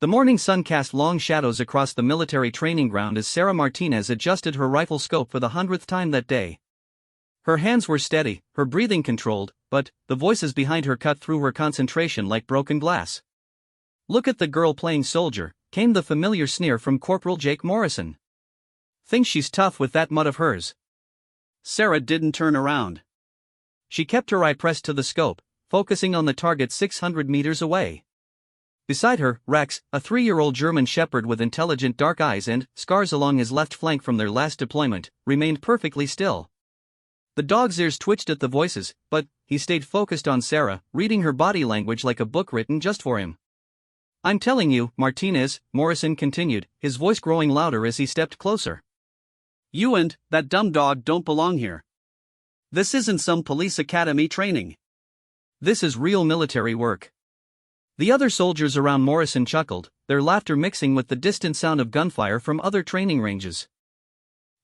The morning sun cast long shadows across the military training ground as Sarah Martinez adjusted her rifle scope for the 100th time that day. Her hands were steady, her breathing controlled, but the voices behind her cut through her concentration like broken glass. "Look at the girl playing soldier," came the familiar sneer from Corporal Jake Morrison. "Thinks she's tough with that mutt of hers." Sarah didn't turn around. She kept her eye pressed to the scope, focusing on the target 600 meters away. Beside her, Rex, a 3-year-old German shepherd with intelligent dark eyes and scars along his left flank from their last deployment, remained perfectly still. The dog's ears twitched at the voices, but he stayed focused on Sarah, reading her body language like a book written just for him. "I'm telling you, Martinez," Morrison continued, his voice growing louder as he stepped closer. "You and that dumb dog don't belong here. This isn't some police academy training. This is real military work." The other soldiers around Morrison chuckled, their laughter mixing with the distant sound of gunfire from other training ranges.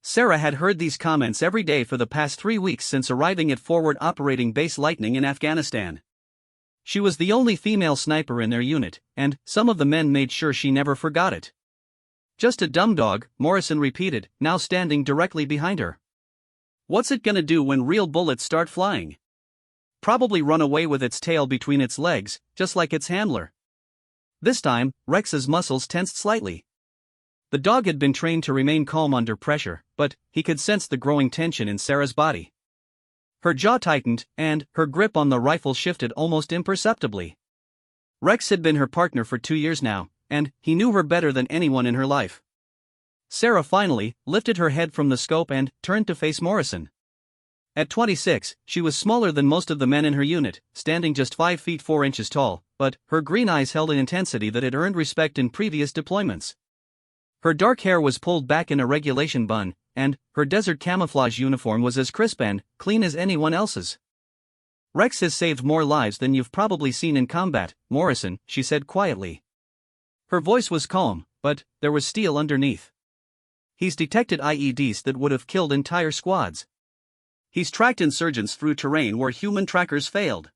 Sarah had heard these comments every day for the past 3 weeks since arriving at Forward Operating Base Lightning in Afghanistan. She was the only female sniper in their unit, and some of the men made sure she never forgot it. "Just a dumb dog," Morrison repeated, now standing directly behind her. "What's it gonna do when real bullets start flying? Probably run away with its tail between its legs, just like its handler." This time, Rex's muscles tensed slightly. The dog had been trained to remain calm under pressure, but he could sense the growing tension in Sarah's body. Her jaw tightened, and her grip on the rifle shifted almost imperceptibly. Rex had been her partner for 2 years now, and he knew her better than anyone in her life. Sarah finally lifted her head from the scope and turned to face Morrison. At 26, she was smaller than most of the men in her unit, standing just 5 feet 4 inches tall, but her green eyes held an intensity that had earned respect in previous deployments. Her dark hair was pulled back in a regulation bun, and her desert camouflage uniform was as crisp and clean as anyone else's. "Rex has saved more lives than you've probably seen in combat, Morrison," she said quietly. Her voice was calm, but there was steel underneath. "He's detected IEDs that would have killed entire squads. He's tracked insurgents through terrain where human trackers failed.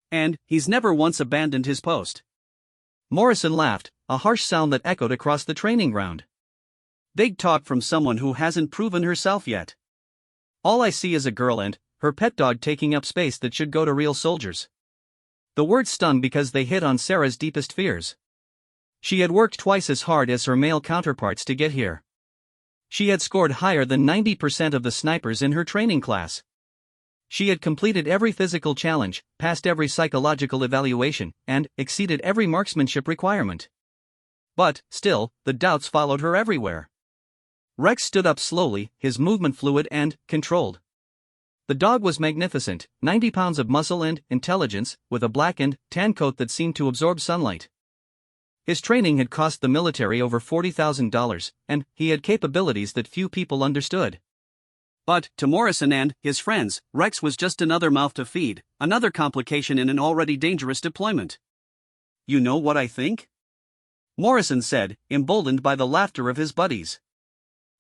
And he's never once abandoned his post." Morrison laughed, a harsh sound that echoed across the training ground. "Big talk from someone who hasn't proven herself yet. All I see is a girl and her pet dog taking up space that should go to real soldiers." The words stung because they hit on Sarah's deepest fears. She had worked twice as hard as her male counterparts to get here. She had scored higher than 90% of the snipers in her training class. She had completed every physical challenge, passed every psychological evaluation, and exceeded every marksmanship requirement. But, still, the doubts followed her everywhere. Rex stood up slowly, his movement fluid and controlled. The dog was magnificent, 90 pounds of muscle and intelligence, with a black and tan coat that seemed to absorb sunlight. His training had cost the military over $40,000, and he had capabilities that few people understood. But, to Morrison and his friends, Rex was just another mouth to feed, another complication in an already dangerous deployment. "You know what I think?" Morrison said, emboldened by the laughter of his buddies.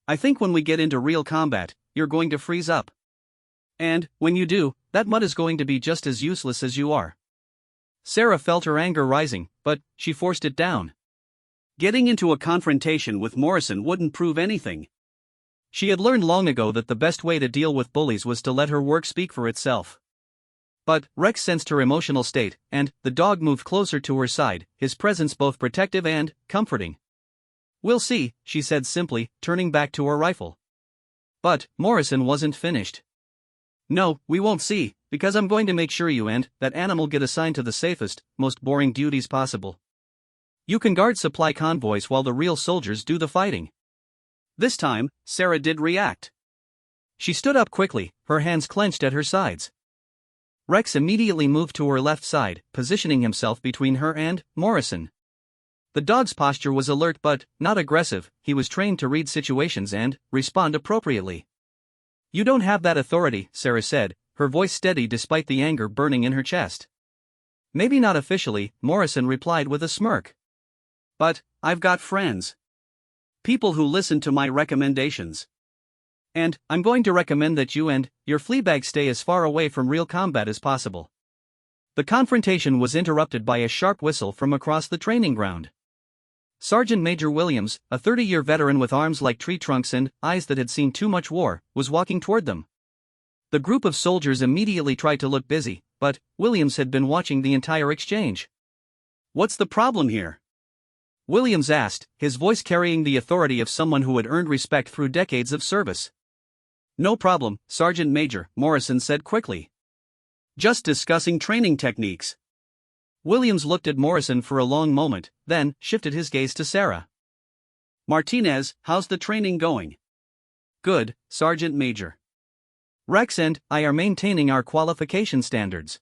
"I think when we get into real combat, you're going to freeze up. And, when you do, that mutt is going to be just as useless as you are." Sarah felt her anger rising, but she forced it down. Getting into a confrontation with Morrison wouldn't prove anything. She had learned long ago that the best way to deal with bullies was to let her work speak for itself. But Rex sensed her emotional state, and the dog moved closer to her side, his presence both protective and comforting. "We'll see," she said simply, turning back to her rifle. But Morrison wasn't finished. "No, we won't see, because I'm going to make sure you and that animal get assigned to the safest, most boring duties possible. You can guard supply convoys while the real soldiers do the fighting." This time, Sarah did react. She stood up quickly, her hands clenched at her sides. Rex immediately moved to her left side, positioning himself between her and Morrison. The dog's posture was alert but not aggressive. He was trained to read situations and respond appropriately. "You don't have that authority," Sarah said, her voice steady despite the anger burning in her chest. "Maybe not officially," Morrison replied with a smirk. "But I've got friends. People who listen to my recommendations. And I'm going to recommend that you and your fleabag stay as far away from real combat as possible." The confrontation was interrupted by a sharp whistle from across the training ground. Sergeant Major Williams, a 30-year veteran with arms like tree trunks and eyes that had seen too much war, was walking toward them. The group of soldiers immediately tried to look busy, but Williams had been watching the entire exchange. "What's the problem here?" Williams asked, his voice carrying the authority of someone who had earned respect through decades of service. "No problem, Sergeant Major," Morrison said quickly. "Just discussing training techniques." Williams looked at Morrison for a long moment, then shifted his gaze to Sarah. "Martinez, how's the training going?" "Good, Sergeant Major. Rex and I are maintaining our qualification standards."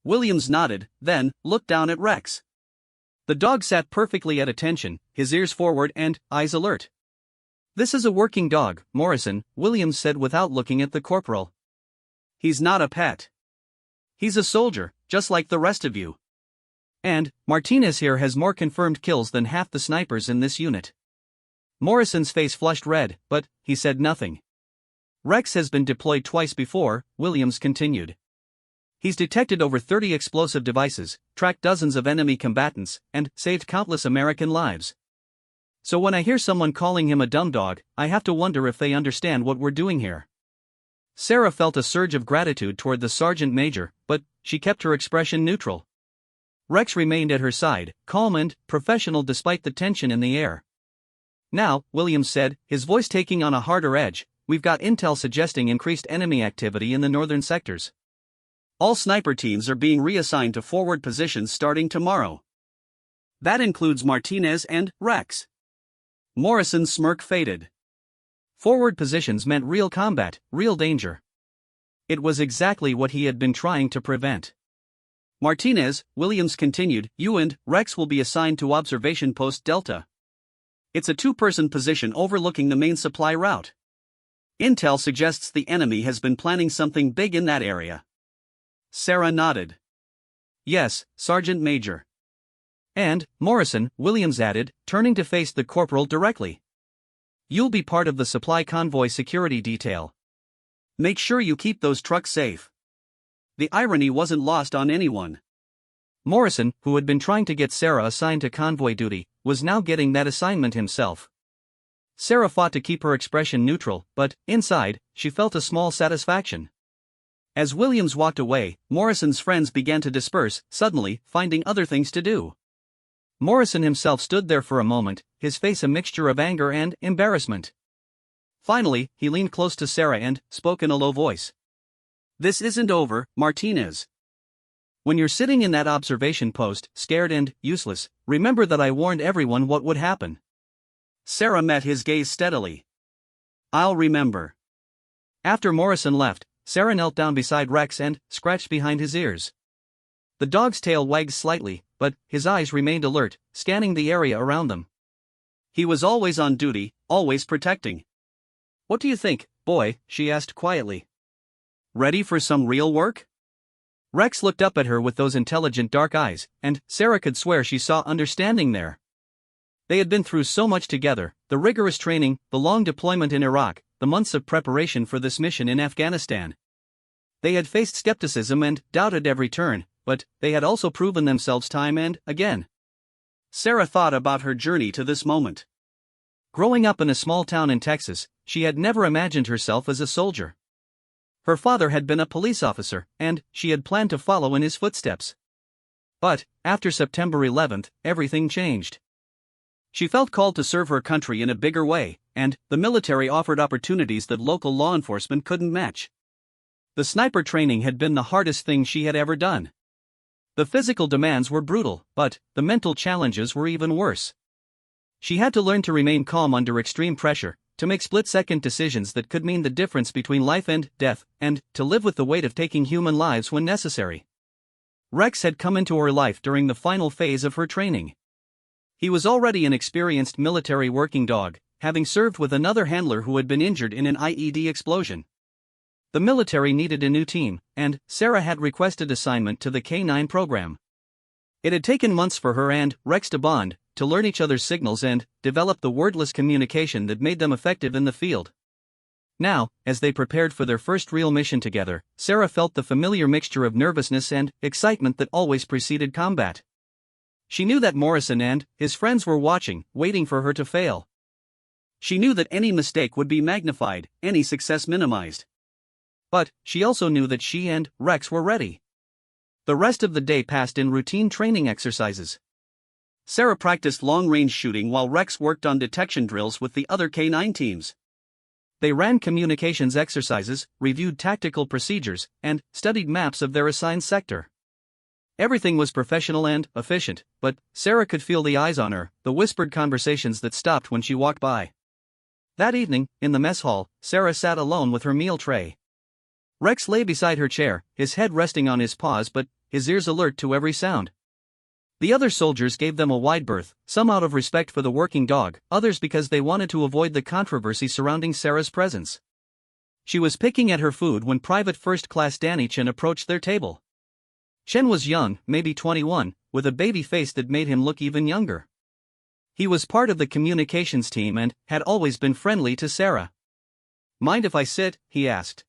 Williams nodded, then looked down at Rex. The dog sat perfectly at attention, his ears forward and eyes alert. "This is a working dog, Morrison," Williams said without looking at the corporal. "He's not a pet. He's a soldier, just like the rest of you. And Martinez here has more confirmed kills than half the snipers in this unit." Morrison's face flushed red, but he said nothing. "Rex has been deployed twice before," Williams continued. "He's detected over 30 explosive devices, tracked dozens of enemy combatants, and saved countless American lives. So when I hear someone calling him a dumb dog, I have to wonder if they understand what we're doing here." Sarah felt a surge of gratitude toward the sergeant major, but she kept her expression neutral. Rex remained at her side, calm and professional despite the tension in the air. "Now," Williams said, his voice taking on a harder edge, "we've got intel suggesting increased enemy activity in the northern sectors. All sniper teams are being reassigned to forward positions starting tomorrow. That includes Martinez and Rex." Morrison's smirk faded. Forward positions meant real combat, real danger. It was exactly what he had been trying to prevent. "Martinez," Williams continued, "you and Rex will be assigned to Observation Post Delta. It's a two-person position overlooking the main supply route. Intel suggests the enemy has been planning something big in that area." Sarah nodded. "Yes, Sergeant Major." "And, Morrison," Williams added, turning to face the corporal directly. "You'll be part of the supply convoy security detail. Make sure you keep those trucks safe." The irony wasn't lost on anyone. Morrison, who had been trying to get Sarah assigned to convoy duty, was now getting that assignment himself. Sarah fought to keep her expression neutral, but, inside, she felt a small satisfaction. As Williams walked away, Morrison's friends began to disperse, suddenly finding other things to do. Morrison himself stood there for a moment, his face a mixture of anger and embarrassment. Finally, he leaned close to Sarah and spoke in a low voice. "This isn't over, Martinez. When you're sitting in that observation post, scared and useless, remember that I warned everyone what would happen." Sarah met his gaze steadily. "I'll remember." After Morrison left, Sarah knelt down beside Rex and scratched behind his ears. The dog's tail wagged slightly, but his eyes remained alert, scanning the area around them. He was always on duty, always protecting. "What do you think, boy?" she asked quietly. "Ready for some real work?" Rex looked up at her with those intelligent dark eyes, and Sarah could swear she saw understanding there. They had been through so much together, the rigorous training, the long deployment in Iraq, the months of preparation for this mission in Afghanistan. They had faced skepticism and doubted every turn, but they had also proven themselves time and again. Sarah thought about her journey to this moment. Growing up in a small town in Texas, she had never imagined herself as a soldier. Her father had been a police officer, and she had planned to follow in his footsteps. But, after September 11th, everything changed. She felt called to serve her country in a bigger way, and the military offered opportunities that local law enforcement couldn't match. The sniper training had been the hardest thing she had ever done. The physical demands were brutal, but the mental challenges were even worse. She had to learn to remain calm under extreme pressure, to make split-second decisions that could mean the difference between life and death, and to live with the weight of taking human lives when necessary. Rex had come into her life during the final phase of her training. He was already an experienced military working dog, having served with another handler who had been injured in an IED explosion. The military needed a new team, and Sarah had requested assignment to the K-9 program. It had taken months for her and Rex to bond, to learn each other's signals and develop the wordless communication that made them effective in the field. Now, as they prepared for their first real mission together, Sarah felt the familiar mixture of nervousness and excitement that always preceded combat. She knew that Morrison and his friends were watching, waiting for her to fail. She knew that any mistake would be magnified, any success minimized. But she also knew that she and Rex were ready. The rest of the day passed in routine training exercises. Sarah practiced long-range shooting while Rex worked on detection drills with the other K9 teams. They ran communications exercises, reviewed tactical procedures, and studied maps of their assigned sector. Everything was professional and efficient, but Sarah could feel the eyes on her, the whispered conversations that stopped when she walked by. That evening, in the mess hall, Sarah sat alone with her meal tray. Rex lay beside her chair, his head resting on his paws but his ears alert to every sound. The other soldiers gave them a wide berth, some out of respect for the working dog, others because they wanted to avoid the controversy surrounding Sarah's presence. She was picking at her food when Private First Class Danny Chen approached their table. Chen was young, maybe 21, with a baby face that made him look even younger. He was part of the communications team and had always been friendly to Sarah. "Mind if I sit?" he asked.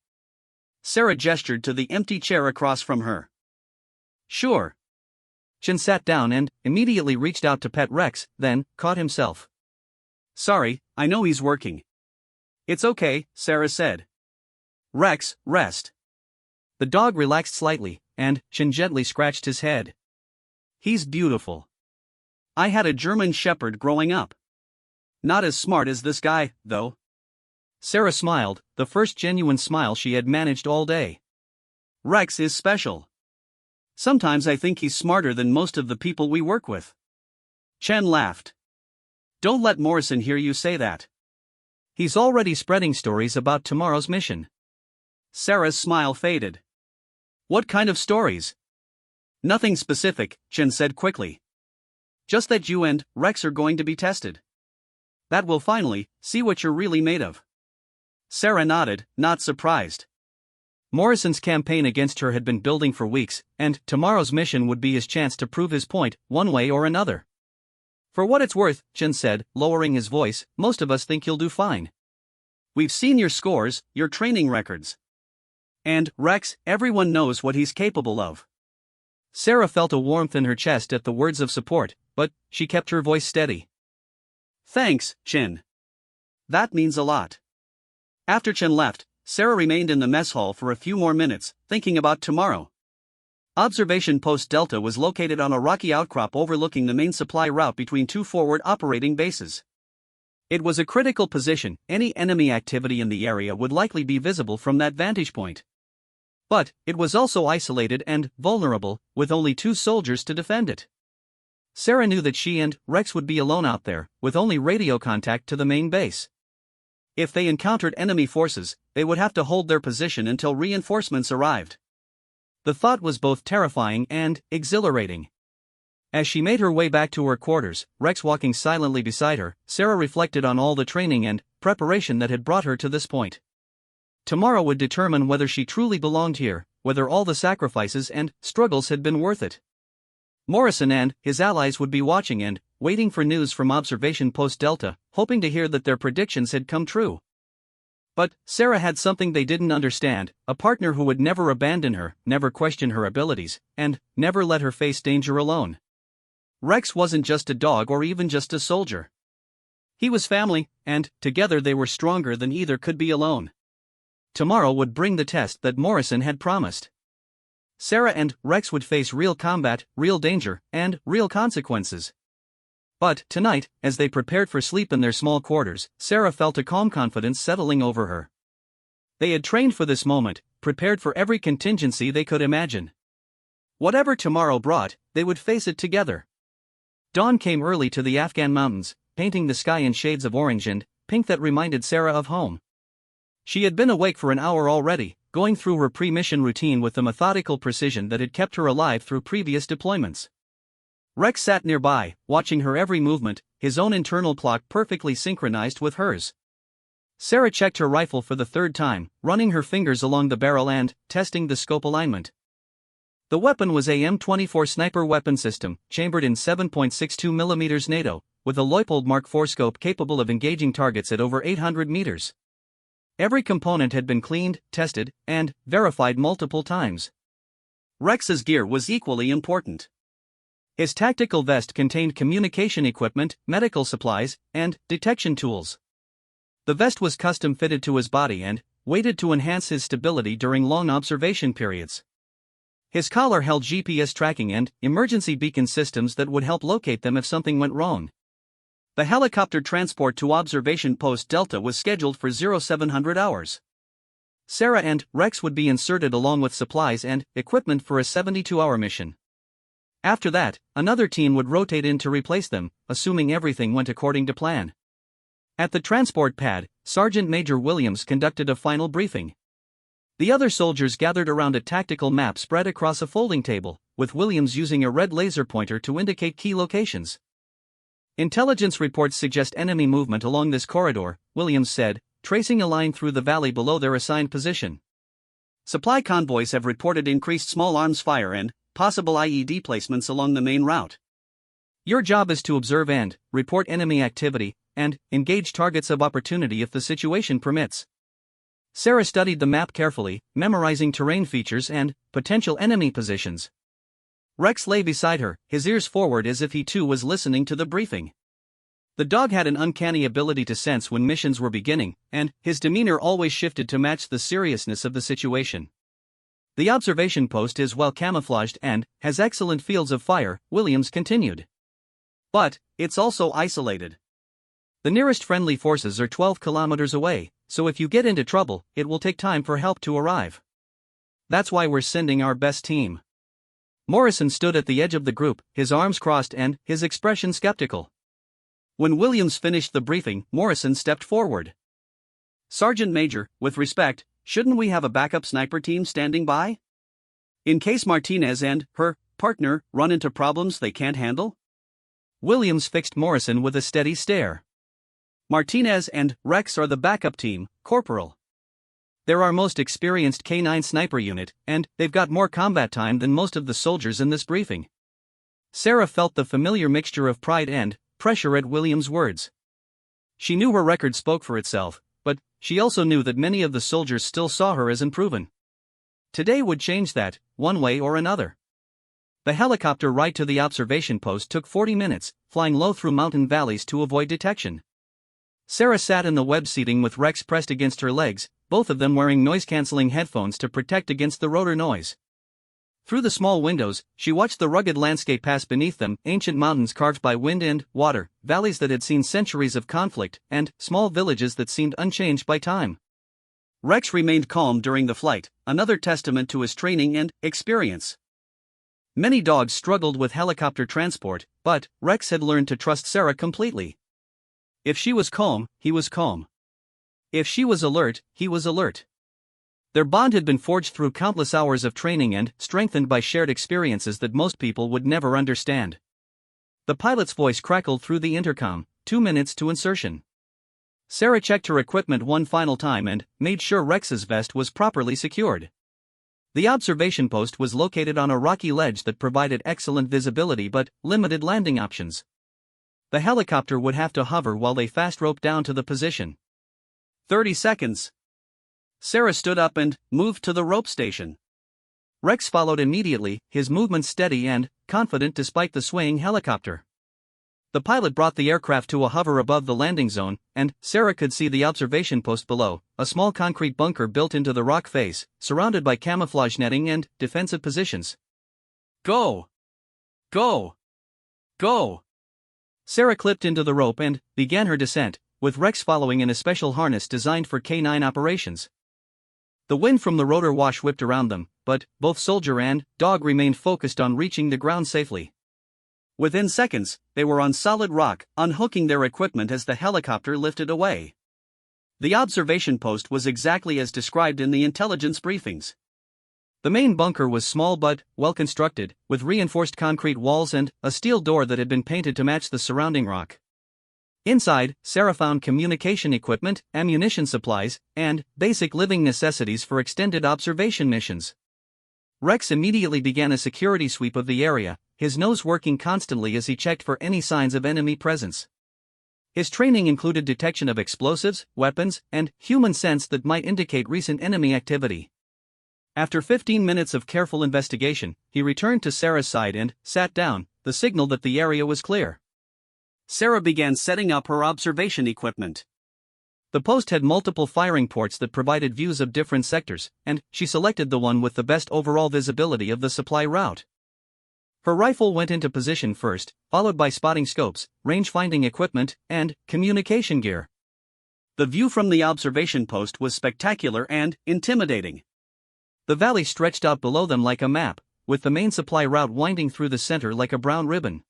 Sarah gestured to the empty chair across from her. "Sure." Chen sat down and immediately reached out to pet Rex, then caught himself. "Sorry, I know he's working." "It's okay," Sarah said. "Rex, rest." The dog relaxed slightly, and Chen gently scratched his head. "He's beautiful. I had a German Shepherd growing up. Not as smart as this guy, though." Sarah smiled, the first genuine smile she had managed all day. "Rex is special. Sometimes I think he's smarter than most of the people we work with." Chen laughed. "Don't let Morrison hear you say that. He's already spreading stories about tomorrow's mission." Sarah's smile faded. "What kind of stories?" "Nothing specific," Chen said quickly. "Just that you and Rex are going to be tested. That will finally see what you're really made of." Sarah nodded, not surprised. Morrison's campaign against her had been building for weeks, and tomorrow's mission would be his chance to prove his point, one way or another. "For what it's worth," Chen said, lowering his voice, "most of us think you'll do fine. We've seen your scores, your training records. And, Rex, everyone knows what he's capable of." Sarah felt a warmth in her chest at the words of support, but she kept her voice steady. "Thanks, Chen. That means a lot." After Chen left, Sarah remained in the mess hall for a few more minutes, thinking about tomorrow. Observation Post Delta was located on a rocky outcrop overlooking the main supply route between two forward operating bases. It was a critical position, any enemy activity in the area would likely be visible from that vantage point. But it was also isolated and vulnerable, with only 2 soldiers to defend it. Sarah knew that she and Rex would be alone out there, with only radio contact to the main base. If they encountered enemy forces, they would have to hold their position until reinforcements arrived. The thought was both terrifying and exhilarating. As she made her way back to her quarters, Rex walking silently beside her, Sarah reflected on all the training and preparation that had brought her to this point. Tomorrow would determine whether she truly belonged here, whether all the sacrifices and struggles had been worth it. Morrison and his allies would be watching and waiting for news from Observation Post Delta, hoping to hear that their predictions had come true. But Sarah had something they didn't understand, a partner who would never abandon her, never question her abilities, and never let her face danger alone. Rex wasn't just a dog or even just a soldier. He was family, and together they were stronger than either could be alone. Tomorrow would bring the test that Morrison had promised. Sarah and Rex would face real combat, real danger, and real consequences. But tonight, as they prepared for sleep in their small quarters, Sarah felt a calm confidence settling over her. They had trained for this moment, prepared for every contingency they could imagine. Whatever tomorrow brought, they would face it together. Dawn came early to the Afghan mountains, painting the sky in shades of orange and pink that reminded Sarah of home. She had been awake for an hour already, going through her pre-mission routine with the methodical precision that had kept her alive through previous deployments. Rex sat nearby, watching her every movement, his own internal clock perfectly synchronized with hers. Sarah checked her rifle for the 3rd time, running her fingers along the barrel and testing the scope alignment. The weapon was a M24 sniper weapon system, chambered in 7.62mm NATO, with a Leupold Mark IV scope capable of engaging targets at over 800 meters. Every component had been cleaned, tested, and verified multiple times. Rex's gear was equally important. His tactical vest contained communication equipment, medical supplies, and detection tools. The vest was custom fitted to his body and weighted to enhance his stability during long observation periods. His collar held GPS tracking and emergency beacon systems that would help locate them if something went wrong. The helicopter transport to Observation Post Delta was scheduled for 0700 hours. Sarah and Rex would be inserted along with supplies and equipment for a 72-hour mission. After that, another team would rotate in to replace them, assuming everything went according to plan. At the transport pad, Sergeant Major Williams conducted a final briefing. The other soldiers gathered around a tactical map spread across a folding table, with Williams using a red laser pointer to indicate key locations. Intelligence reports suggest enemy movement along this corridor, Williams said, tracing a line through the valley below their assigned position. Supply convoys have reported increased small arms fire and possible IED placements along the main route. Your job is to observe and report enemy activity, and engage targets of opportunity if the situation permits. Sarah studied the map carefully, memorizing terrain features and potential enemy positions. Rex lay beside her, his ears forward as if he too was listening to the briefing. The dog had an uncanny ability to sense when missions were beginning, and his demeanor always shifted to match the seriousness of the situation. The observation post is well camouflaged and has excellent fields of fire, Williams continued. But it's also isolated. The nearest friendly forces are 12 kilometers away, so if you get into trouble, it will take time for help to arrive. That's why we're sending our best team. Morrison stood at the edge of the group, his arms crossed and his expression skeptical. When Williams finished the briefing, Morrison stepped forward. Sergeant Major, with respect, shouldn't we have a backup sniper team standing by? In case Martinez and her partner run into problems they can't handle? Williams fixed Morrison with a steady stare. Martinez and Rex are the backup team, Corporal. They're our most experienced K9 sniper unit, and they've got more combat time than most of the soldiers in this briefing. Sarah felt the familiar mixture of pride and pressure at Williams' words. She knew her record spoke for itself, but she also knew that many of the soldiers still saw her as unproven. Today would change that, one way or another. The helicopter ride to the observation post took 40 minutes, flying low through mountain valleys to avoid detection. Sarah sat in the web seating with Rex pressed against her legs, both of them wearing noise-canceling headphones to protect against the rotor noise. Through the small windows, she watched the rugged landscape pass beneath them, ancient mountains carved by wind and water, valleys that had seen centuries of conflict, and small villages that seemed unchanged by time. Rex remained calm during the flight, another testament to his training and experience. Many dogs struggled with helicopter transport, but Rex had learned to trust Sarah completely. If she was calm, he was calm. If she was alert, he was alert. Their bond had been forged through countless hours of training and strengthened by shared experiences that most people would never understand. The pilot's voice crackled through the intercom, 2 minutes to insertion. Sarah checked her equipment one final time and made sure Rex's vest was properly secured. The observation post was located on a rocky ledge that provided excellent visibility but limited landing options. The helicopter would have to hover while they fast-roped down to the position. 30 seconds. Sarah stood up and moved to the rope station. Rex followed immediately, his movements steady and confident despite the swaying helicopter. The pilot brought the aircraft to a hover above the landing zone, and Sarah could see the observation post below, a small concrete bunker built into the rock face, surrounded by camouflage netting and defensive positions. Go! Go! Go! Sarah clipped into the rope and began her descent, with Rex following in a special harness designed for K9 operations. The wind from the rotor wash whipped around them, but both soldier and dog remained focused on reaching the ground safely. Within seconds, they were on solid rock, unhooking their equipment as the helicopter lifted away. The observation post was exactly as described in the intelligence briefings. The main bunker was small but well-constructed, with reinforced concrete walls and a steel door that had been painted to match the surrounding rock. Inside, Sarah found communication equipment, ammunition supplies, and basic living necessities for extended observation missions. Rex immediately began a security sweep of the area, his nose working constantly as he checked for any signs of enemy presence. His training included detection of explosives, weapons, and human scents that might indicate recent enemy activity. After 15 minutes of careful investigation, he returned to Sarah's side and sat down, the signal that the area was clear. Sarah began setting up her observation equipment. The post had multiple firing ports that provided views of different sectors, and she selected the one with the best overall visibility of the supply route. Her rifle went into position first, followed by spotting scopes, range-finding equipment, and communication gear. The view from the observation post was spectacular and intimidating. The valley stretched out below them like a map, with the main supply route winding through the center like a brown ribbon.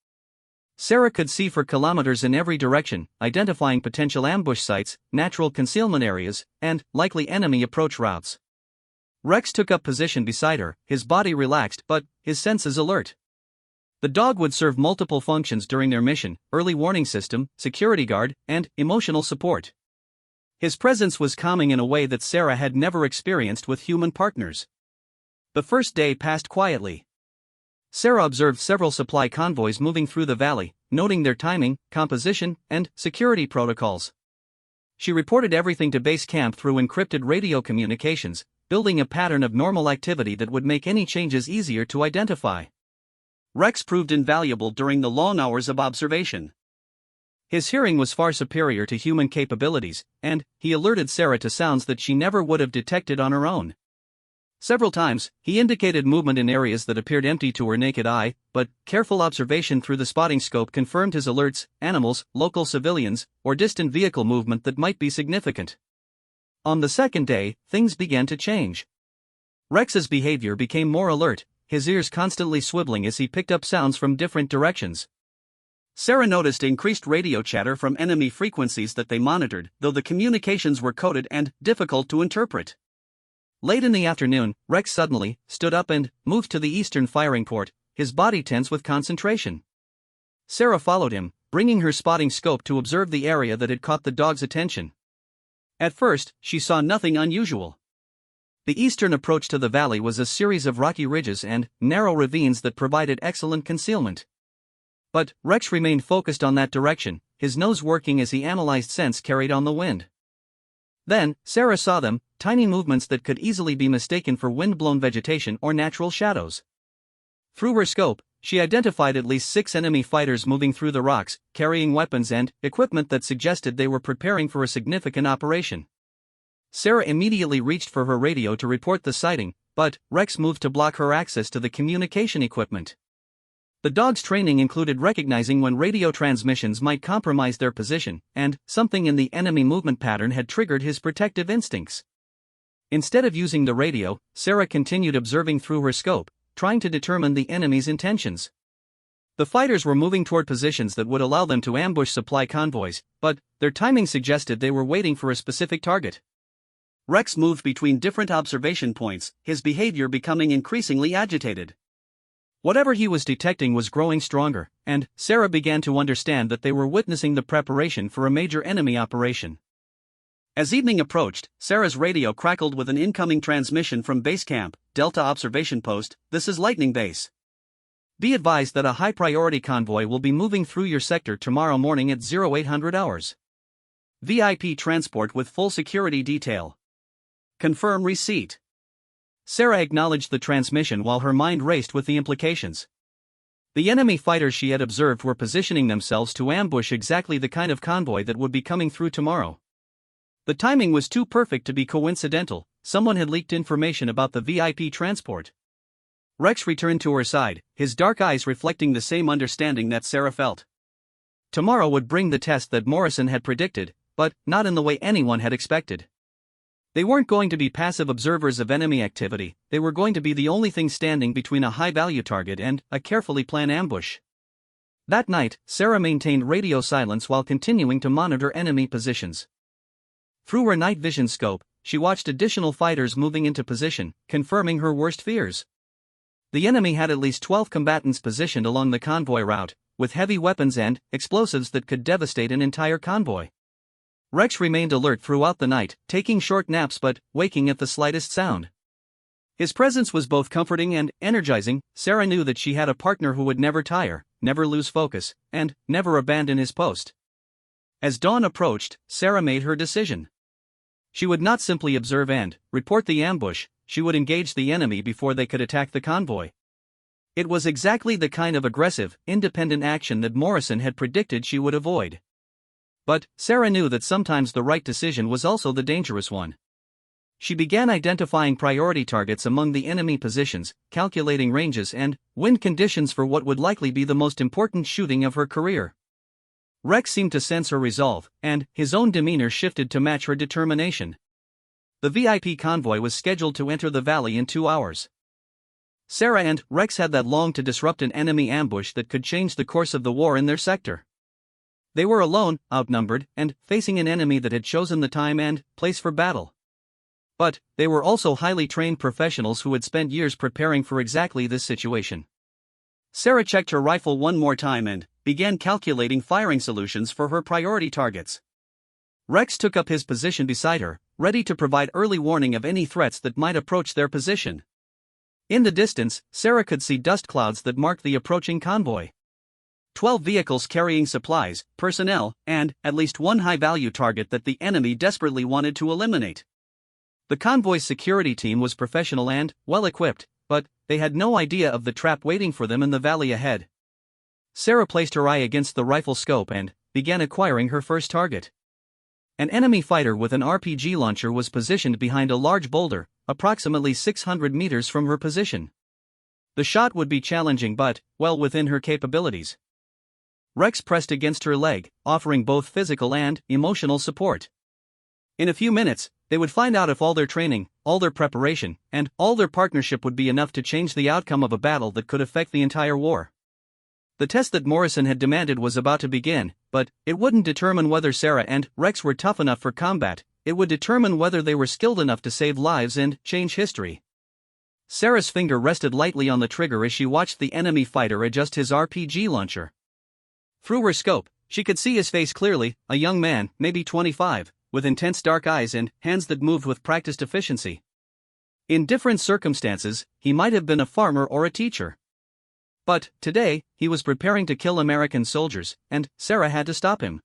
Sarah could see for kilometers in every direction, identifying potential ambush sites, natural concealment areas, and likely enemy approach routes. Rex took up position beside her, his body relaxed but his senses alert. The dog would serve multiple functions during their mission: early warning system, security guard, and emotional support. His presence was calming in a way that Sarah had never experienced with human partners. The first day passed quietly. Sarah observed several supply convoys moving through the valley, noting their timing, composition, and security protocols. She reported everything to base camp through encrypted radio communications, building a pattern of normal activity that would make any changes easier to identify. Rex proved invaluable during the long hours of observation. His hearing was far superior to human capabilities, and he alerted Sarah to sounds that she never would have detected on her own. Several times, he indicated movement in areas that appeared empty to her naked eye, but careful observation through the spotting scope confirmed his alerts: animals, local civilians, or distant vehicle movement that might be significant. On the second day, things began to change. Rex's behavior became more alert, his ears constantly swiveling as he picked up sounds from different directions. Sarah noticed increased radio chatter from enemy frequencies that they monitored, though the communications were coded and difficult to interpret. Late in the afternoon, Rex suddenly stood up and moved to the eastern firing port, his body tense with concentration. Sarah followed him, bringing her spotting scope to observe the area that had caught the dog's attention. At first, she saw nothing unusual. The eastern approach to the valley was a series of rocky ridges and narrow ravines that provided excellent concealment. But Rex remained focused on that direction, his nose working as he analyzed scents carried on the wind. Then, Sarah saw them, tiny movements that could easily be mistaken for wind-blown vegetation or natural shadows. Through her scope, she identified at least 6 enemy fighters moving through the rocks, carrying weapons and equipment that suggested they were preparing for a significant operation. Sarah immediately reached for her radio to report the sighting, but Rex moved to block her access to the communication equipment. The dog's training included recognizing when radio transmissions might compromise their position, and something in the enemy movement pattern had triggered his protective instincts. Instead of using the radio, Sarah continued observing through her scope, trying to determine the enemy's intentions. The fighters were moving toward positions that would allow them to ambush supply convoys, but their timing suggested they were waiting for a specific target. Rex moved between different observation points, his behavior becoming increasingly agitated. Whatever he was detecting was growing stronger, and Sarah began to understand that they were witnessing the preparation for a major enemy operation. As evening approached, Sarah's radio crackled with an incoming transmission from base camp, Delta Observation Post. "This is Lightning Base. Be advised that a high-priority convoy will be moving through your sector tomorrow morning at 0800 hours. VIP transport with full security detail. Confirm receipt." Sarah acknowledged the transmission while her mind raced with the implications. The enemy fighters she had observed were positioning themselves to ambush exactly the kind of convoy that would be coming through tomorrow. The timing was too perfect to be coincidental. Someone had leaked information about the VIP transport. Rex returned to her side, his dark eyes reflecting the same understanding that Sarah felt. Tomorrow would bring the test that Morrison had predicted, but not in the way anyone had expected. They weren't going to be passive observers of enemy activity, they were going to be the only thing standing between a high-value target and a carefully planned ambush. That night, Sarah maintained radio silence while continuing to monitor enemy positions. Through her night vision scope, she watched additional fighters moving into position, confirming her worst fears. The enemy had at least 12 combatants positioned along the convoy route, with heavy weapons and explosives that could devastate an entire convoy. Rex remained alert throughout the night, taking short naps but waking at the slightest sound. His presence was both comforting and energizing. Sarah knew that she had a partner who would never tire, never lose focus, and never abandon his post. As dawn approached, Sarah made her decision. She would not simply observe and report the ambush, she would engage the enemy before they could attack the convoy. It was exactly the kind of aggressive, independent action that Morrison had predicted she would avoid. But Sarah knew that sometimes the right decision was also the dangerous one. She began identifying priority targets among the enemy positions, calculating ranges and wind conditions for what would likely be the most important shooting of her career. Rex seemed to sense her resolve, and his own demeanor shifted to match her determination. The VIP convoy was scheduled to enter the valley in 2 hours. Sarah and Rex had that long to disrupt an enemy ambush that could change the course of the war in their sector. They were alone, outnumbered, and facing an enemy that had chosen the time and place for battle. But they were also highly trained professionals who had spent years preparing for exactly this situation. Sarah checked her rifle one more time and began calculating firing solutions for her priority targets. Rex took up his position beside her, ready to provide early warning of any threats that might approach their position. In the distance, Sarah could see dust clouds that marked the approaching convoy. 12 vehicles carrying supplies, personnel, and at least one high-value target that the enemy desperately wanted to eliminate. The convoy's security team was professional and well-equipped, but they had no idea of the trap waiting for them in the valley ahead. Sarah placed her eye against the rifle scope and began acquiring her first target. An enemy fighter with an RPG launcher was positioned behind a large boulder, approximately 600 meters from her position. The shot would be challenging but well within her capabilities. Rex pressed against her leg, offering both physical and emotional support. In a few minutes, they would find out if all their training, all their preparation, and all their partnership would be enough to change the outcome of a battle that could affect the entire war. The test that Morrison had demanded was about to begin, but it wouldn't determine whether Sarah and Rex were tough enough for combat, it would determine whether they were skilled enough to save lives and change history. Sarah's finger rested lightly on the trigger as she watched the enemy fighter adjust his RPG launcher. Through her scope, she could see his face clearly, a young man, maybe 25, with intense dark eyes and hands that moved with practiced efficiency. In different circumstances, he might have been a farmer or a teacher. But today, he was preparing to kill American soldiers, and Sarah had to stop him.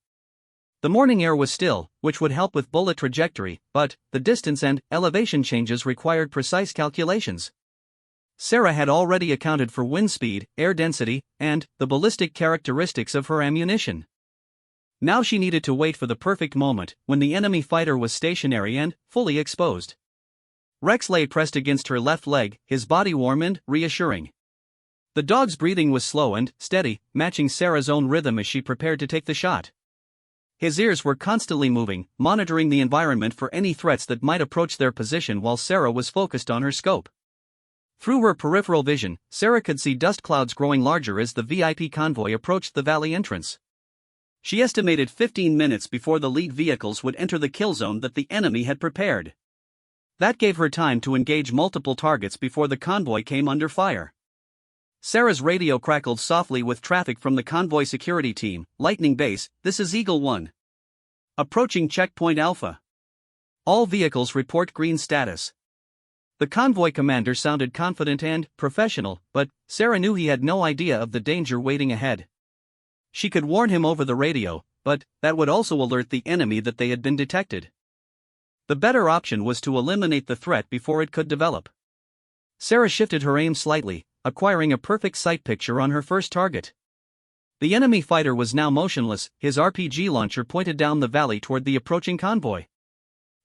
The morning air was still, which would help with bullet trajectory, but the distance and elevation changes required precise calculations. Sarah had already accounted for wind speed, air density, and the ballistic characteristics of her ammunition. Now she needed to wait for the perfect moment, when the enemy fighter was stationary and fully exposed. Rex lay pressed against her left leg, his body warm and reassuring. The dog's breathing was slow and steady, matching Sarah's own rhythm as she prepared to take the shot. His ears were constantly moving, monitoring the environment for any threats that might approach their position while Sarah was focused on her scope. Through her peripheral vision, Sarah could see dust clouds growing larger as the VIP convoy approached the valley entrance. She estimated 15 minutes before the lead vehicles would enter the kill zone that the enemy had prepared. That gave her time to engage multiple targets before the convoy came under fire. Sarah's radio crackled softly with traffic from the convoy security team. Lightning Base, this is Eagle 1. Approaching checkpoint Alpha. All vehicles report green status. The convoy commander sounded confident and professional, but Sarah knew he had no idea of the danger waiting ahead. She could warn him over the radio, but that would also alert the enemy that they had been detected. The better option was to eliminate the threat before it could develop. Sarah shifted her aim slightly, acquiring a perfect sight picture on her first target. The enemy fighter was now motionless, his RPG launcher pointed down the valley toward the approaching convoy.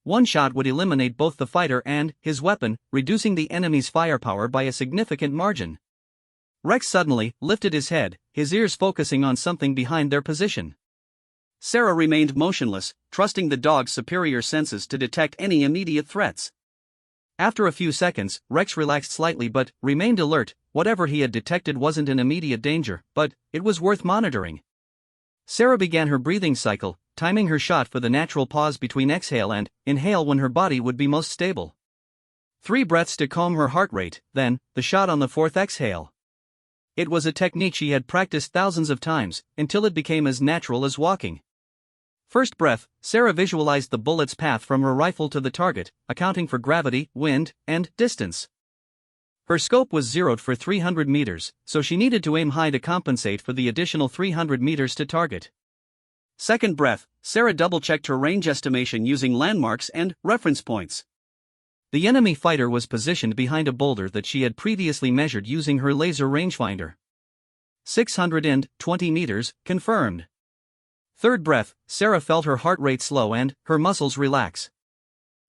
One shot would eliminate both the fighter and his weapon, reducing the enemy's firepower by a significant margin. Rex suddenly lifted his head, his ears focusing on something behind their position. Sarah remained motionless, trusting the dog's superior senses to detect any immediate threats. After a few seconds, Rex relaxed slightly but remained alert. Whatever he had detected wasn't an immediate danger, but it was worth monitoring. Sarah began her breathing cycle, timing her shot for the natural pause between exhale and inhale when her body would be most stable. 3 breaths to calm her heart rate, then the shot on the 4th exhale. It was a technique she had practiced thousands of times, until it became as natural as walking. First breath, Sarah visualized the bullet's path from her rifle to the target, accounting for gravity, wind, and distance. Her scope was zeroed for 300 meters, so she needed to aim high to compensate for the additional 300 meters to target. Second breath, Sarah double-checked her range estimation using landmarks and reference points. The enemy fighter was positioned behind a boulder that she had previously measured using her laser rangefinder. 620 meters, confirmed. Third breath, Sarah felt her heart rate slow and her muscles relax.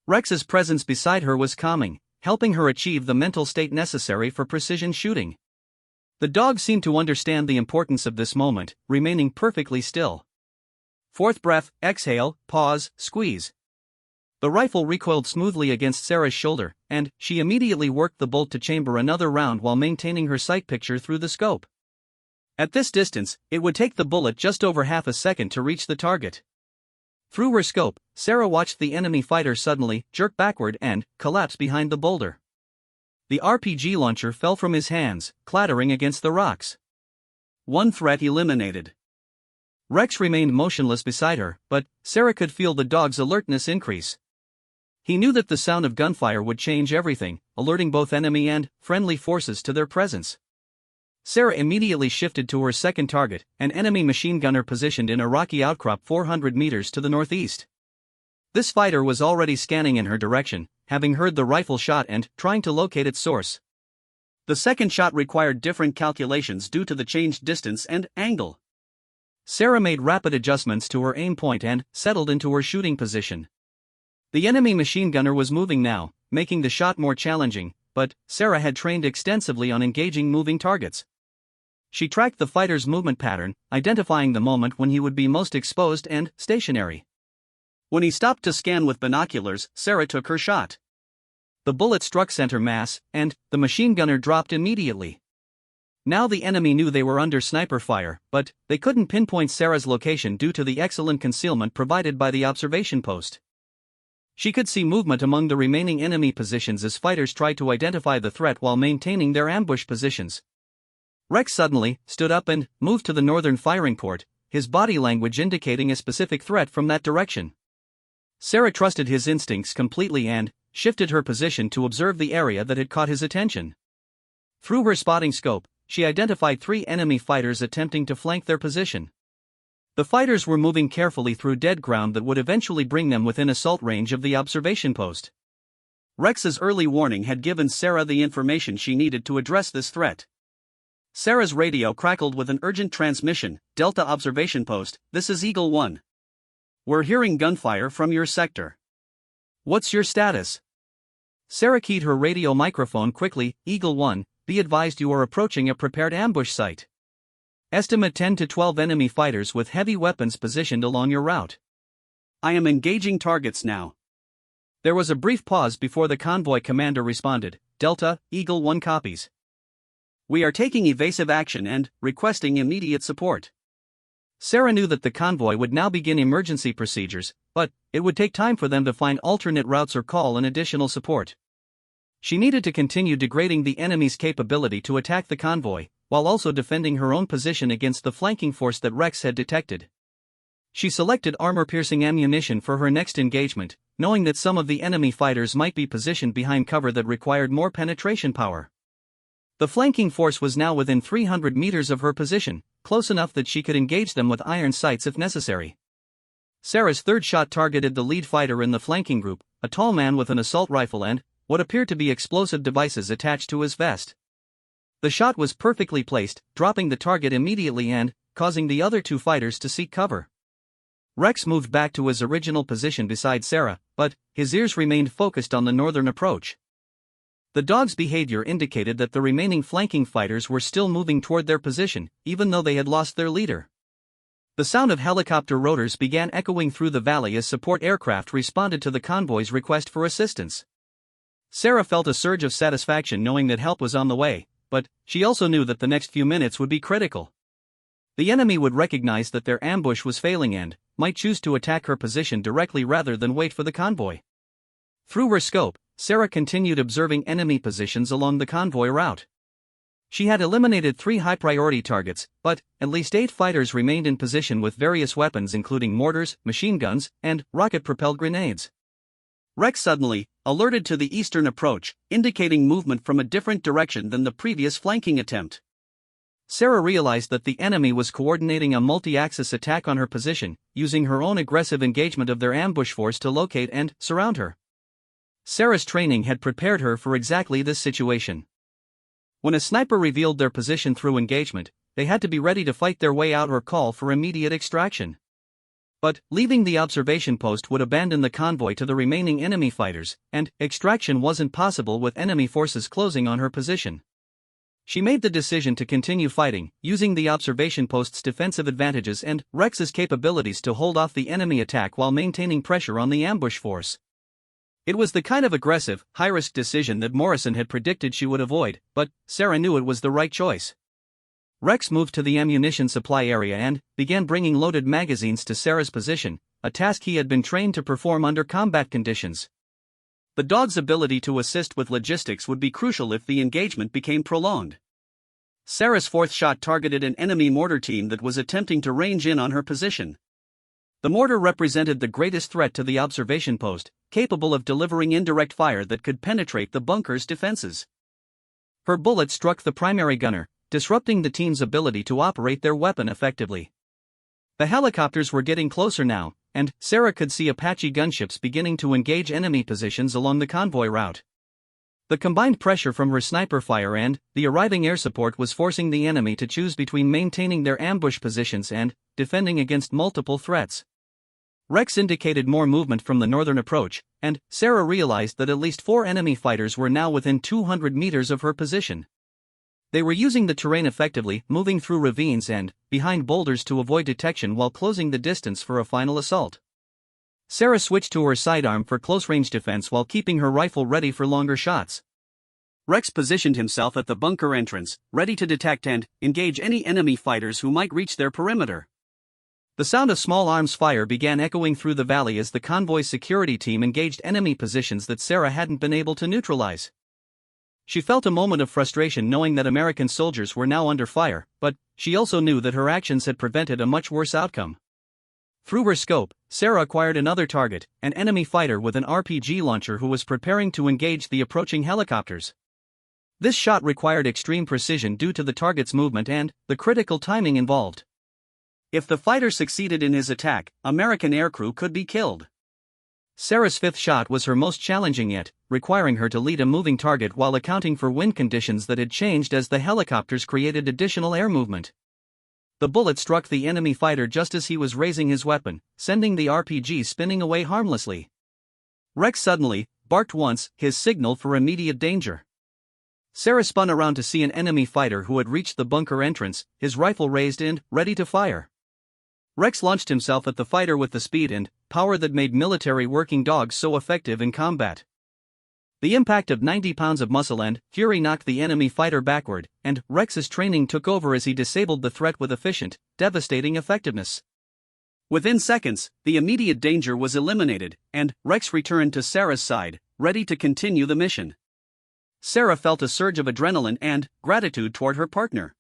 Rex's presence beside her was calming, helping her achieve the mental state necessary for precision shooting. The dog seemed to understand the importance of this moment, remaining perfectly still. Fourth breath, exhale, pause, squeeze. The rifle recoiled smoothly against Sarah's shoulder, and she immediately worked the bolt to chamber another round while maintaining her sight picture through the scope. At this distance, it would take the bullet just over half a second to reach the target. Through her scope, Sarah watched the enemy fighter suddenly jerk backward and collapse behind the boulder. The RPG launcher fell from his hands, clattering against the rocks. One threat eliminated. Rex remained motionless beside her, but Sarah could feel the dog's alertness increase. He knew that the sound of gunfire would change everything, alerting both enemy and friendly forces to their presence. Sarah immediately shifted to her second target, an enemy machine gunner positioned in a rocky outcrop 400 meters to the northeast. This fighter was already scanning in her direction, having heard the rifle shot and trying to locate its source. The second shot required different calculations due to the changed distance and angle. Sarah made rapid adjustments to her aim point and settled into her shooting position. The enemy machine gunner was moving now, making the shot more challenging, but Sarah had trained extensively on engaging moving targets. She tracked the fighter's movement pattern, identifying the moment when he would be most exposed and stationary. When he stopped to scan with binoculars, Sarah took her shot. The bullet struck center mass, and the machine gunner dropped immediately. Now the enemy knew they were under sniper fire, but they couldn't pinpoint Sarah's location due to the excellent concealment provided by the observation post. She could see movement among the remaining enemy positions as fighters tried to identify the threat while maintaining their ambush positions. Rex suddenly stood up and moved to the northern firing port, his body language indicating a specific threat from that direction. Sarah trusted his instincts completely and shifted her position to observe the area that had caught his attention. Through her spotting scope, she identified 3 enemy fighters attempting to flank their position. The fighters were moving carefully through dead ground that would eventually bring them within assault range of the observation post. Rex's early warning had given Sarah the information she needed to address this threat. Sarah's radio crackled with an urgent transmission. Delta observation post, this is Eagle 1. We're hearing gunfire from your sector. What's your status? Sarah keyed her radio microphone quickly. Eagle 1, be advised you are approaching a prepared ambush site. Estimate 10 to 12 enemy fighters with heavy weapons positioned along your route. I am engaging targets now. There was a brief pause before the convoy commander responded. Delta, Eagle 1 copies. We are taking evasive action and requesting immediate support. Sarah knew that the convoy would now begin emergency procedures, but it would take time for them to find alternate routes or call in additional support. She needed to continue degrading the enemy's capability to attack the convoy, while also defending her own position against the flanking force that Rex had detected. She selected armor-piercing ammunition for her next engagement, knowing that some of the enemy fighters might be positioned behind cover that required more penetration power. The flanking force was now within 300 meters of her position, close enough that she could engage them with iron sights if necessary. Sarah's third shot targeted the lead fighter in the flanking group, a tall man with an assault rifle and what appeared to be explosive devices attached to his vest. The shot was perfectly placed, dropping the target immediately and causing the other 2 fighters to seek cover. Rex moved back to his original position beside Sarah, but his ears remained focused on the northern approach. The dog's behavior indicated that the remaining flanking fighters were still moving toward their position, even though they had lost their leader. The sound of helicopter rotors began echoing through the valley as support aircraft responded to the convoy's request for assistance. Sarah felt a surge of satisfaction knowing that help was on the way, but she also knew that the next few minutes would be critical. The enemy would recognize that their ambush was failing and might choose to attack her position directly rather than wait for the convoy. Through her scope, Sarah continued observing enemy positions along the convoy route. She had eliminated 3 high-priority targets, but at least 8 fighters remained in position with various weapons including mortars, machine guns, and rocket-propelled grenades. Rex suddenly alerted to the eastern approach, indicating movement from a different direction than the previous flanking attempt. Sarah realized that the enemy was coordinating a multi-axis attack on her position, using her own aggressive engagement of their ambush force to locate and surround her. Sarah's training had prepared her for exactly this situation. When a sniper revealed their position through engagement, they had to be ready to fight their way out or call for immediate extraction. But leaving the observation post would abandon the convoy to the remaining enemy fighters, and extraction wasn't possible with enemy forces closing on her position. She made the decision to continue fighting, using the observation post's defensive advantages and Rex's capabilities to hold off the enemy attack while maintaining pressure on the ambush force. It was the kind of aggressive, high-risk decision that Morrison had predicted she would avoid, but Sarah knew it was the right choice. Rex moved to the ammunition supply area and began bringing loaded magazines to Sarah's position, a task he had been trained to perform under combat conditions. The dog's ability to assist with logistics would be crucial if the engagement became prolonged. Sarah's fourth shot targeted an enemy mortar team that was attempting to range in on her position. The mortar represented the greatest threat to the observation post, capable of delivering indirect fire that could penetrate the bunker's defenses. Her bullet struck the primary gunner, disrupting the team's ability to operate their weapon effectively. The helicopters were getting closer now, and Sarah could see Apache gunships beginning to engage enemy positions along the convoy route. The combined pressure from her sniper fire and the arriving air support was forcing the enemy to choose between maintaining their ambush positions and defending against multiple threats. Rex indicated more movement from the northern approach, and Sarah realized that at least 4 enemy fighters were now within 200 meters of her position. They were using the terrain effectively, moving through ravines and behind boulders to avoid detection while closing the distance for a final assault. Sarah switched to her sidearm for close-range defense while keeping her rifle ready for longer shots. Rex positioned himself at the bunker entrance, ready to detect and engage any enemy fighters who might reach their perimeter. The sound of small arms fire began echoing through the valley as the convoy's security team engaged enemy positions that Sarah hadn't been able to neutralize. She felt a moment of frustration knowing that American soldiers were now under fire, but she also knew that her actions had prevented a much worse outcome. Through her scope, Sarah acquired another target, an enemy fighter with an RPG launcher who was preparing to engage the approaching helicopters. This shot required extreme precision due to the target's movement and the critical timing involved. If the fighter succeeded in his attack, American aircrew could be killed. Sarah's fifth shot was her most challenging yet, requiring her to lead a moving target while accounting for wind conditions that had changed as the helicopters created additional air movement. The bullet struck the enemy fighter just as he was raising his weapon, sending the RPG spinning away harmlessly. Rex suddenly barked once, his signal for immediate danger. Sarah spun around to see an enemy fighter who had reached the bunker entrance, his rifle raised and ready to fire. Rex launched himself at the fighter with the speed and power that made military working dogs so effective in combat. The impact of 90 pounds of muscle and fury knocked the enemy fighter backward, and Rex's training took over as he disabled the threat with efficient, devastating effectiveness. Within seconds, the immediate danger was eliminated, and Rex returned to Sarah's side, ready to continue the mission. Sarah felt a surge of adrenaline and gratitude toward her partner.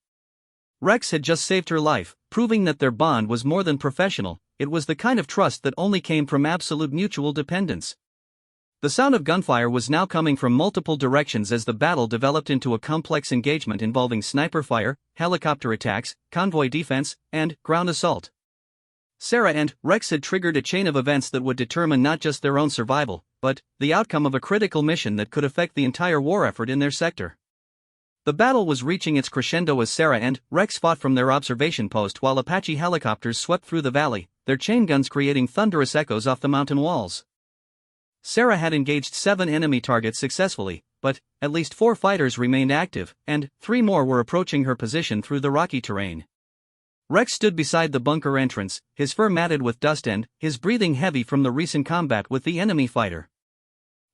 Rex had just saved her life, proving that their bond was more than professional. It was the kind of trust that only came from absolute mutual dependence. The sound of gunfire was now coming from multiple directions as the battle developed into a complex engagement involving sniper fire, helicopter attacks, convoy defense, and ground assault. Sarah and Rex had triggered a chain of events that would determine not just their own survival, but the outcome of a critical mission that could affect the entire war effort in their sector. The battle was reaching its crescendo as Sarah and Rex fought from their observation post while Apache helicopters swept through the valley, their chain guns creating thunderous echoes off the mountain walls. Sarah had engaged 7 enemy targets successfully, but at least 4 fighters remained active, and 3 more were approaching her position through the rocky terrain. Rex stood beside the bunker entrance, his fur matted with dust and his breathing heavy from the recent combat with the enemy fighter.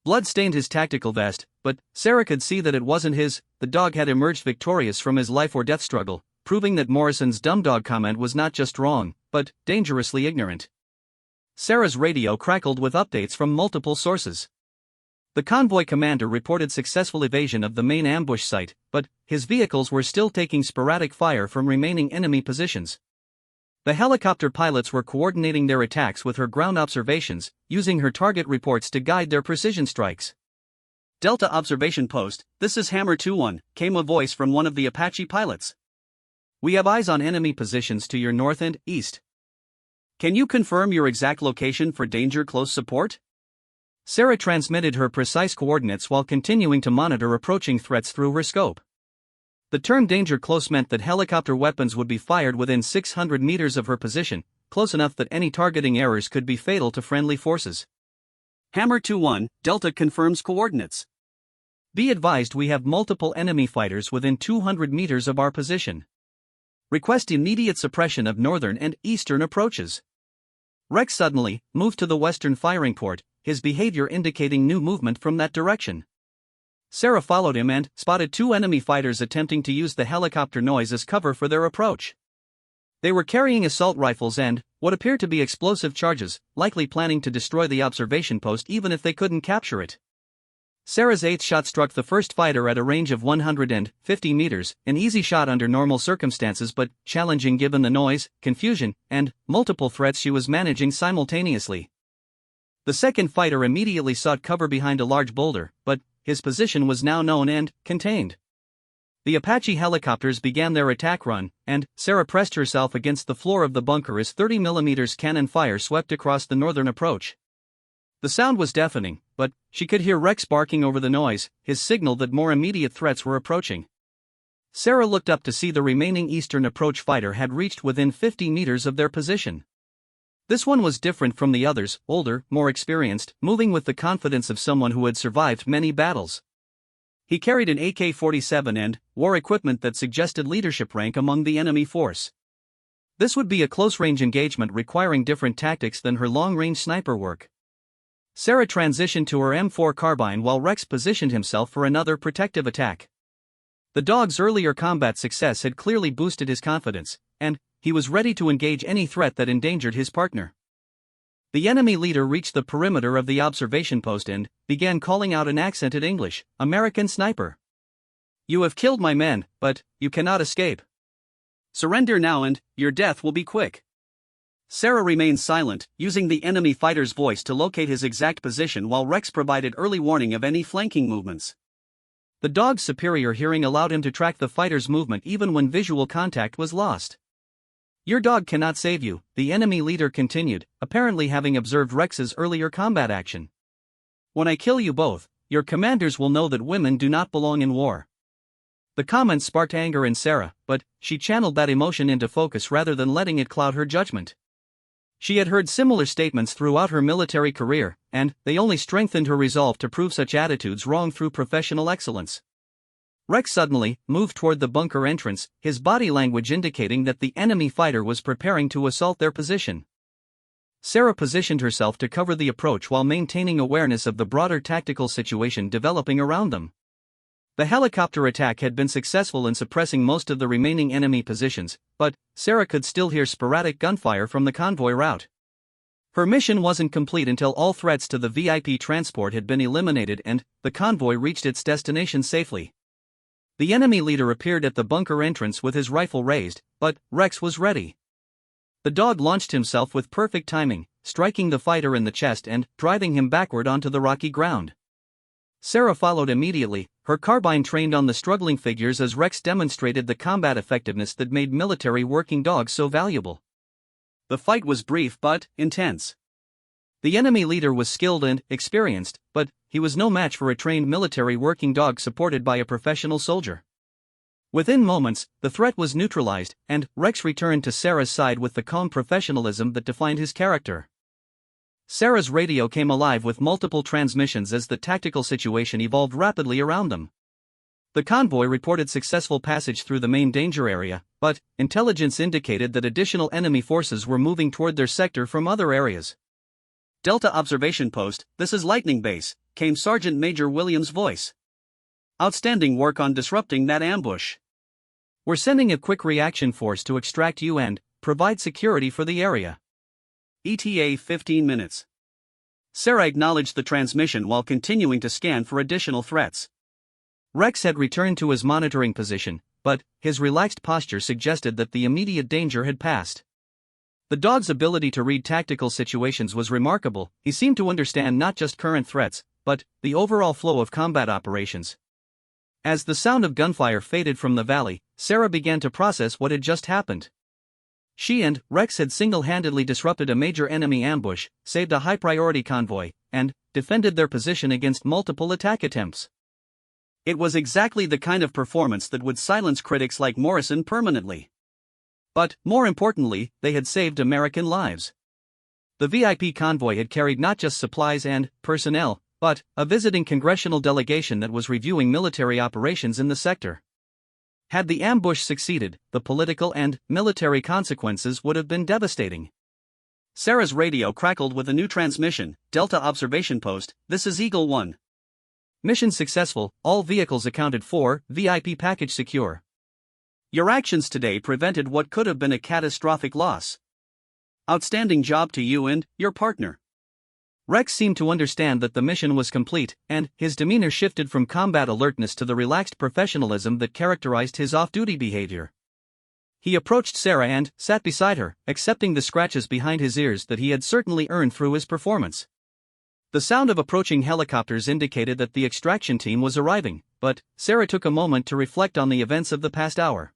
Blood stained his tactical vest, but Sarah could see that it wasn't his. The dog had emerged victorious from his life-or-death struggle, proving that Morrison's dumb dog comment was not just wrong, but dangerously ignorant. Sarah's radio crackled with updates from multiple sources. The convoy commander reported successful evasion of the main ambush site, but his vehicles were still taking sporadic fire from remaining enemy positions. The helicopter pilots were coordinating their attacks with her ground observations, using her target reports to guide their precision strikes. Delta Observation Post, this is Hammer 2-1, came a voice from one of the Apache pilots. We have eyes on enemy positions to your north and east. Can you confirm your exact location for danger close support? Sarah transmitted her precise coordinates while continuing to monitor approaching threats through her scope. The term danger close meant that helicopter weapons would be fired within 600 meters of her position, close enough that any targeting errors could be fatal to friendly forces. Hammer 2-1, Delta confirms coordinates. Be advised we have multiple enemy fighters within 200 meters of our position. Request immediate suppression of northern and eastern approaches. Rex suddenly moved to the western firing port, his behavior indicating new movement from that direction. Sarah followed him and spotted two enemy fighters attempting to use the helicopter noise as cover for their approach. They were carrying assault rifles and what appeared to be explosive charges, likely planning to destroy the observation post even if they couldn't capture it. Sarah's eighth shot struck the first fighter at a range of 150 meters, an easy shot under normal circumstances but challenging given the noise, confusion, and multiple threats she was managing simultaneously. The second fighter immediately sought cover behind a large boulder, but his position was now known and contained. The Apache helicopters began their attack run, and Sarah pressed herself against the floor of the bunker as 30mm cannon fire swept across the northern approach. The sound was deafening, but she could hear Rex barking over the noise, his signal that more immediate threats were approaching. Sarah looked up to see the remaining eastern approach fighter had reached within 50 meters of their position. This one was different from the others, older, more experienced, moving with the confidence of someone who had survived many battles. He carried an AK-47 and wore equipment that suggested leadership rank among the enemy force. This would be a close-range engagement requiring different tactics than her long-range sniper work. Sarah transitioned to her M4 carbine while Rex positioned himself for another protective attack. The dog's earlier combat success had clearly boosted his confidence, and he was ready to engage any threat that endangered his partner. The enemy leader reached the perimeter of the observation post and began calling out in accented English, "American sniper. You have killed my men, but you cannot escape. Surrender now and your death will be quick." Sarah remained silent, using the enemy fighter's voice to locate his exact position while Rex provided early warning of any flanking movements. The dog's superior hearing allowed him to track the fighter's movement even when visual contact was lost. "Your dog cannot save you," the enemy leader continued, apparently having observed Rex's earlier combat action. "When I kill you both, your commanders will know that women do not belong in war." The comment sparked anger in Sarah, but she channeled that emotion into focus rather than letting it cloud her judgment. She had heard similar statements throughout her military career, and they only strengthened her resolve to prove such attitudes wrong through professional excellence. Rex suddenly moved toward the bunker entrance, his body language indicating that the enemy fighter was preparing to assault their position. Sarah positioned herself to cover the approach while maintaining awareness of the broader tactical situation developing around them. The helicopter attack had been successful in suppressing most of the remaining enemy positions, but Sarah could still hear sporadic gunfire from the convoy route. Her mission wasn't complete until all threats to the VIP transport had been eliminated and the convoy reached its destination safely. The enemy leader appeared at the bunker entrance with his rifle raised, but Rex was ready. The dog launched himself with perfect timing, striking the fighter in the chest and driving him backward onto the rocky ground. Sarah followed immediately, her carbine trained on the struggling figures as Rex demonstrated the combat effectiveness that made military working dogs so valuable. The fight was brief but intense. The enemy leader was skilled and experienced, but he was no match for a trained military working dog supported by a professional soldier. Within moments, the threat was neutralized, and Rex returned to Sarah's side with the calm professionalism that defined his character. Sarah's radio came alive with multiple transmissions as the tactical situation evolved rapidly around them. The convoy reported successful passage through the main danger area, but intelligence indicated that additional enemy forces were moving toward their sector from other areas. "Delta Observation Post, this is Lightning Base," came Sergeant Major Williams' voice. "Outstanding work on disrupting that ambush. We're sending a quick reaction force to extract you and provide security for the area. ETA 15 minutes. Sarah acknowledged the transmission while continuing to scan for additional threats. Rex had returned to his monitoring position, but his relaxed posture suggested that the immediate danger had passed. The dog's ability to read tactical situations was remarkable. He seemed to understand not just current threats, but the overall flow of combat operations. As the sound of gunfire faded from the valley, Sarah began to process what had just happened. She and Rex had single-handedly disrupted a major enemy ambush, saved a high-priority convoy, and defended their position against multiple attack attempts. It was exactly the kind of performance that would silence critics like Morrison permanently. But, more importantly, they had saved American lives. The VIP convoy had carried not just supplies and personnel, but a visiting congressional delegation that was reviewing military operations in the sector. Had the ambush succeeded, the political and military consequences would have been devastating. Sarah's radio crackled with a new transmission. Delta observation post, this is Eagle 1. Mission successful, all vehicles accounted for, VIP package secure. Your actions today prevented what could have been a catastrophic loss. Outstanding job to you and your partner. Rex seemed to understand that the mission was complete, and his demeanor shifted from combat alertness to the relaxed professionalism that characterized his off-duty behavior. He approached Sarah and sat beside her, accepting the scratches behind his ears that he had certainly earned through his performance. The sound of approaching helicopters indicated that the extraction team was arriving, but Sarah took a moment to reflect on the events of the past hour.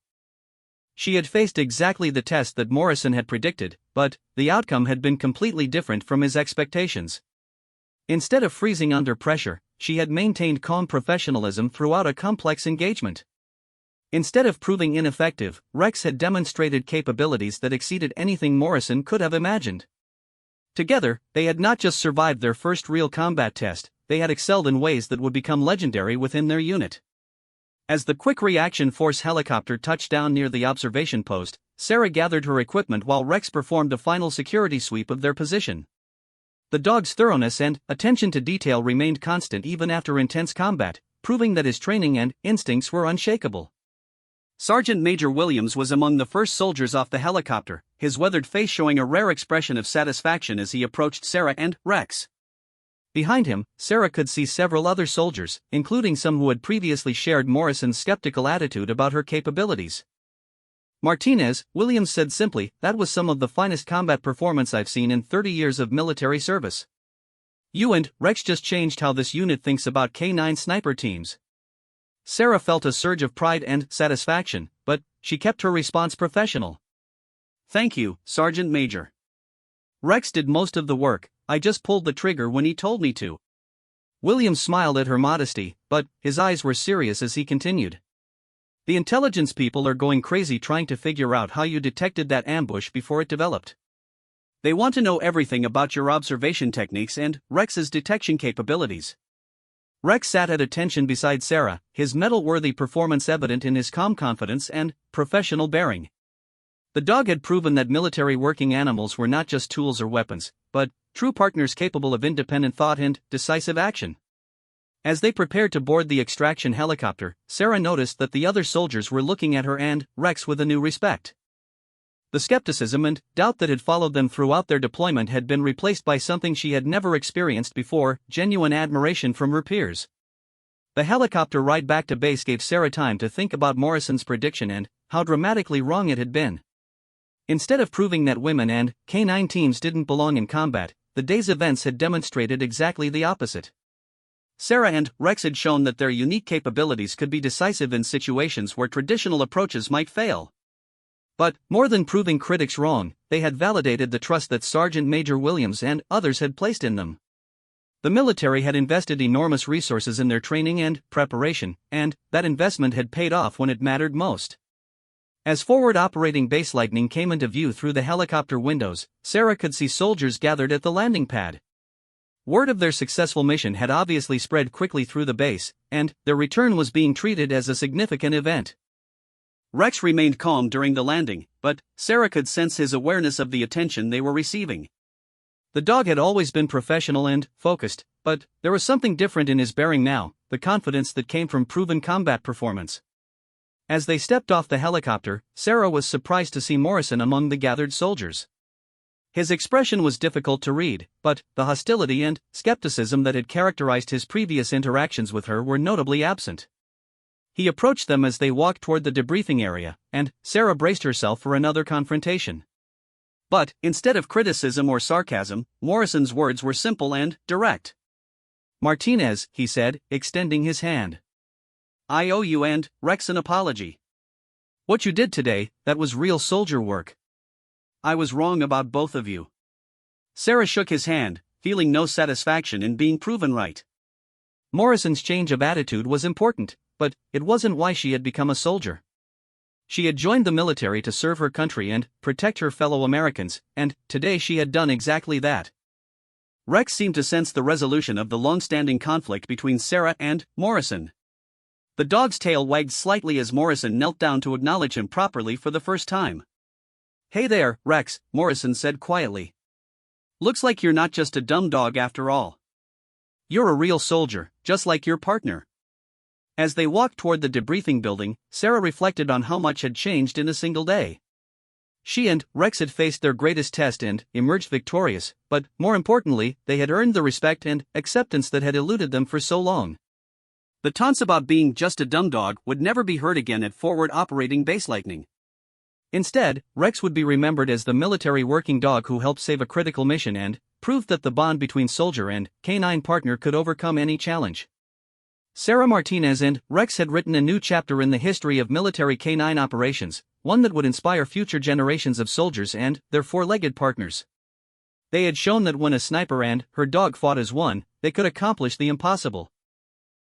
She had faced exactly the test that Morrison had predicted, but the outcome had been completely different from his expectations. Instead of freezing under pressure, she had maintained calm professionalism throughout a complex engagement. Instead of proving ineffective, Rex had demonstrated capabilities that exceeded anything Morrison could have imagined. Together, they had not just survived their first real combat test, they had excelled in ways that would become legendary within their unit. As the quick reaction force helicopter touched down near the observation post, Sarah gathered her equipment while Rex performed a final security sweep of their position. The dog's thoroughness and attention to detail remained constant even after intense combat, proving that his training and instincts were unshakable. Sergeant Major Williams was among the first soldiers off the helicopter, his weathered face showing a rare expression of satisfaction as he approached Sarah and Rex. Behind him, Sarah could see several other soldiers, including some who had previously shared Morrison's skeptical attitude about her capabilities. Martinez, Williams said simply, that was some of the finest combat performance I've seen in 30 years of military service. You and Rex just changed how this unit thinks about K9 sniper teams. Sarah felt a surge of pride and satisfaction, but she kept her response professional. Thank you, Sergeant Major. Rex did most of the work, I just pulled the trigger when he told me to. Williams smiled at her modesty, but his eyes were serious as he continued. The intelligence people are going crazy trying to figure out how you detected that ambush before it developed. They want to know everything about your observation techniques and Rex's detection capabilities. Rex sat at attention beside Sarah, his medal-worthy performance evident in his calm confidence and professional bearing. The dog had proven that military working animals were not just tools or weapons, but true partners capable of independent thought and decisive action. As they prepared to board the extraction helicopter, Sarah noticed that the other soldiers were looking at her and Rex with a new respect. The skepticism and doubt that had followed them throughout their deployment had been replaced by something she had never experienced before, genuine admiration from her peers. The helicopter ride back to base gave Sarah time to think about Morrison's prediction and how dramatically wrong it had been. Instead of proving that women and K9 teams didn't belong in combat, the day's events had demonstrated exactly the opposite. Sarah and Rex had shown that their unique capabilities could be decisive in situations where traditional approaches might fail. But, more than proving critics wrong, they had validated the trust that Sergeant Major Williams and others had placed in them. The military had invested enormous resources in their training and preparation, and that investment had paid off when it mattered most. As forward operating base lightning came into view through the helicopter windows, Sarah could see soldiers gathered at the landing pad. Word of their successful mission had obviously spread quickly through the base, and their return was being treated as a significant event. Rex remained calm during the landing, but Sarah could sense his awareness of the attention they were receiving. The dog had always been professional and focused, but there was something different in his bearing now, the confidence that came from proven combat performance. As they stepped off the helicopter, Sarah was surprised to see Morrison among the gathered soldiers. His expression was difficult to read, but the hostility and skepticism that had characterized his previous interactions with her were notably absent. He approached them as they walked toward the debriefing area, and Sarah braced herself for another confrontation. But, instead of criticism or sarcasm, Morrison's words were simple and direct. "Martinez," he said, extending his hand. "I owe you and Rex an apology. What you did today, that was real soldier work. I was wrong about both of you. Sarah shook his hand, feeling no satisfaction in being proven right. Morrison's change of attitude was important, but it wasn't why she had become a soldier. She had joined the military to serve her country and protect her fellow Americans, and today she had done exactly that. Rex seemed to sense the resolution of the long-standing conflict between Sarah and Morrison. The dog's tail wagged slightly as Morrison knelt down to acknowledge him properly for the first time. "Hey there, Rex," Morrison said quietly. "Looks like you're not just a dumb dog after all. You're a real soldier, just like your partner." As they walked toward the debriefing building, Sarah reflected on how much had changed in a single day. She and Rex had faced their greatest test and emerged victorious, but more importantly, they had earned the respect and acceptance that had eluded them for so long. The taunts about being just a dumb dog would never be heard again at Forward Operating Base Lightning. Instead, Rex would be remembered as the military working dog who helped save a critical mission and proved that the bond between soldier and canine partner could overcome any challenge. Sarah Martinez and Rex had written a new chapter in the history of military canine operations, one that would inspire future generations of soldiers and their four-legged partners. They had shown that when a sniper and her dog fought as one, they could accomplish the impossible.